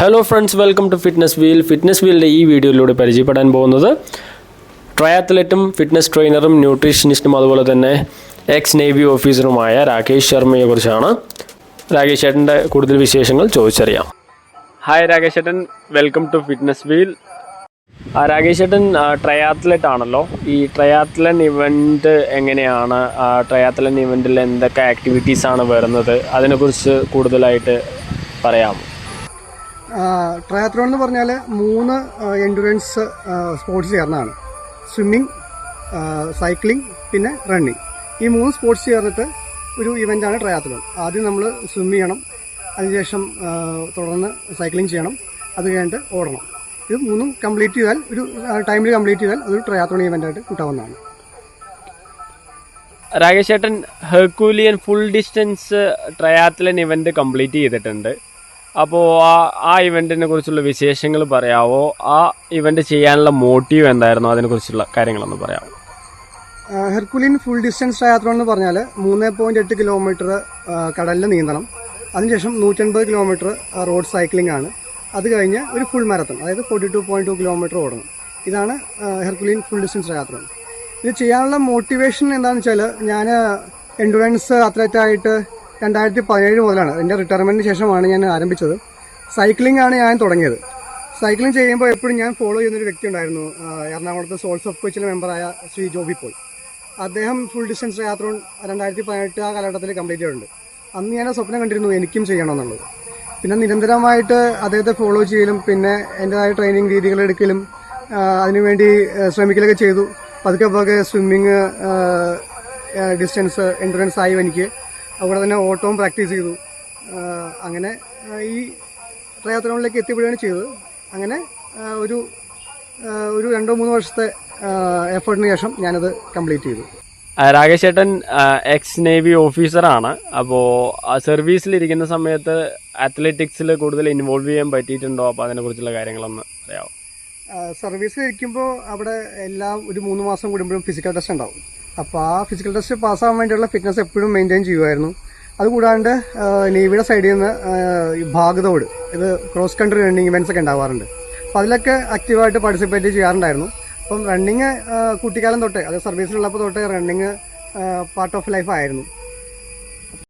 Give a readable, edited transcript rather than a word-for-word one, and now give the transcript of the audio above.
Hello friends, welcome to fitness wheel. Fitness വീലിൻ്റെ ഈ വീഡിയോയിലൂടെ പരിചയപ്പെടാൻ പോകുന്നത് ട്രയാത്ലറ്റും ഫിറ്റ്നസ് ട്രെയിനറും ന്യൂട്രീഷനിസ്റ്റും അതുപോലെ തന്നെ എക്സ് നേവി ഓഫീസറുമായ രാകേഷ് ശർമ്മയെ കുറിച്ചാണ്. രാകേഷ് ചേട്ടൻ്റെ കൂടുതൽ വിശേഷങ്ങൾ ചോദിച്ചറിയാം. ഹായ് രാകേഷ് ചേട്ടൻ, welcome to fitness wheel. Rakesh ചേട്ടൻ ട്രയാത്ലറ്റ് ആണല്ലോ. ഈ ട്രയാത്ലൻ ഇവൻറ്റ് എങ്ങനെയാണ്, ട്രയാത്ലൻ ഇവൻറ്റിൽ എന്തൊക്കെ ആക്ടിവിറ്റീസാണ് വരുന്നത്, അതിനെക്കുറിച്ച് കൂടുതലായിട്ട് പറയാമോ? ട്രയാത്ലോൺ എന്ന് പറഞ്ഞാൽ 3 എൻഡുറൻസ് സ്പോർട്സ് ചേർന്നതാണ്. സ്വിമ്മിങ്, സൈക്ലിംഗ്, പിന്നെ റണ്ണിങ്. ഈ 3 സ്പോർട്സ് ചേർന്നിട്ട് ഒരു ഇവൻ്റാണ് ട്രയാത്ലോൺ. ആദ്യം നമ്മൾ സ്വിം ചെയ്യണം, അതിനുശേഷം തുടർന്ന് സൈക്ലിംഗ് ചെയ്യണം, അത് കഴിഞ്ഞിട്ട് ഓടണം. ഇത് 3 കംപ്ലീറ്റ് ചെയ്താൽ, ഒരു ടൈമിൽ കംപ്ലീറ്റ് ചെയ്താൽ അതൊരു ട്രയാത്ലോൺ ഇവൻ്റായിട്ട് കൂട്ടാവുന്നതാണ്. രാകേഷ് ചേട്ടൻ Herculean full distance triathlon event complete ചെയ്തിട്ടുണ്ട്. അപ്പോൾ ആ ഇവൻറ്റിനെ കുറിച്ചുള്ള വിശേഷങ്ങൾ പറയാമോ? ആ ഇവൻറ്റ് ചെയ്യാനുള്ള മോട്ടീവ് എന്തായിരുന്നു, അതിനെക്കുറിച്ചുള്ള കാര്യങ്ങളൊന്ന് പറയാമോ? ഹെർക്കുലിയൻ ഫുൾ ഡിസ്റ്റൻസ് ട്രയാത്ലോൺ എന്ന് പറഞ്ഞാൽ 3.8 കിലോമീറ്റർ കടലിൽ നീന്തണം, അതിനുശേഷം 180 കിലോമീറ്റർ റോഡ് സൈക്ലിംഗ് ആണ്, അത് കഴിഞ്ഞ് ഒരു ഫുൾ മാരത്തൺ, അതായത് 42.2 കിലോമീറ്റർ ഓടണം. ഇതാണ് ഹെർക്കുലിയൻ ഫുൾ ഡിസ്റ്റൻസ് ട്രയാത്ലോൺ. ഇത് ചെയ്യാനുള്ള മോട്ടിവേഷൻ എന്താണെന്ന് വെച്ചാൽ, ഞാൻ എൻഡുറൻസ് അത്ലറ്റായിട്ട് 2017 മുതലാണ്, എൻ്റെ റിട്ടയർമെൻറ്റിന് ശേഷമാണ് ഞാൻ ആരംഭിച്ചത്. സൈക്ലിംഗ് ആണ് ഞാൻ തുടങ്ങിയത്. സൈക്ലിംഗ് ചെയ്യുമ്പോൾ എപ്പോഴും ഞാൻ ഫോളോ ചെയ്യുന്നൊരു വ്യക്തി ഉണ്ടായിരുന്നു, എറണാകുളത്ത് സോൾസ് ഓഫ് കൊച്ചിലെ മെമ്പറായ ശ്രീ ജോബി പോൾ. അദ്ദേഹം ഫുൾ ഡിസ്റ്റൻസ് ട്രയാത്ലോൺ 2018 ആ കാലഘട്ടത്തിൽ കംപ്ലീറ്റ് ചെയ്തിട്ടുണ്ട്. അന്ന് ഞാൻ സ്വപ്നം കണ്ടിരുന്നു എനിക്കും ചെയ്യണമെന്നുള്ളത്. പിന്നെ നിരന്തരമായിട്ട് അദ്ദേഹത്തെ ഫോളോ ചെയ്യലും, പിന്നെ എൻ്റെതായ ട്രെയിനിങ് രീതികൾ എടുക്കലും, അതിനുവേണ്ടി ശ്രമിക്കലൊക്കെ ചെയ്തു. പതുക്കെ സ്വിമ്മിങ് ഡിസ്റ്റൻസ് എൻഡുറൻസ് ആയി എനിക്ക്. അതുപോലെ തന്നെ ഓട്ടവും പ്രാക്ടീസ് ചെയ്തു. അങ്ങനെ ഈ ട്രയാത്ലോണിലേക്ക് എത്തിപ്പെടുകയാണ് ചെയ്തത്. അങ്ങനെ ഒരു 2-3 വർഷത്തെ എഫേർട്ടിന് ശേഷം ഞാനത് കംപ്ലീറ്റ് ചെയ്തു. രാകേഷ് ചേട്ടൻ എക്സ് നേവി ഓഫീസറാണ്. അപ്പോൾ സർവീസിലിരിക്കുന്ന സമയത്ത് അത്ലറ്റിക്സിൽ കൂടുതൽ ഇൻവോൾവ് ചെയ്യാൻ പറ്റിയിട്ടുണ്ടോ? അപ്പോൾ അതിനെക്കുറിച്ചുള്ള കാര്യങ്ങളൊന്ന് പറയാമോ? സർവീസിലിരിക്കുമ്പോൾ അവിടെ ഒരു 3 മാസം കൂടുമ്പോഴും ഫിസിക്കൽ ടെസ്റ്റ് ഉണ്ടാവും. അപ്പോൾ ആ ഫിസിക്കൽ ടെസ്റ്റ് പാസ്സാകാൻ വേണ്ടിയുള്ള ഫിറ്റ്നസ് എപ്പോഴും മെയിൻറ്റെയിൻ ചെയ്യുമായിരുന്നു. അതുകൂടാണ്ട് നേവിയുടെ സൈഡിൽ നിന്ന് ഭാഗതോട്, ഇത് ക്രോസ് കൺട്രി റണ്ണിങ് ഇവൻറ്റ്സ് ഒക്കെ ഉണ്ടാവാറുണ്ട്. അപ്പോൾ അതിലൊക്കെ ആക്റ്റീവായിട്ട് പാർട്ടിസിപ്പേറ്റ് ചെയ്യാറുണ്ടായിരുന്നു. അപ്പം റണ്ണിങ് കുട്ടിക്കാലം തൊട്ടേ, അത് സർവീസിലുള്ളപ്പോൾ തൊട്ടേ റണ്ണിങ് പാർട്ട് ഓഫ് ലൈഫ് ആയിരുന്നു.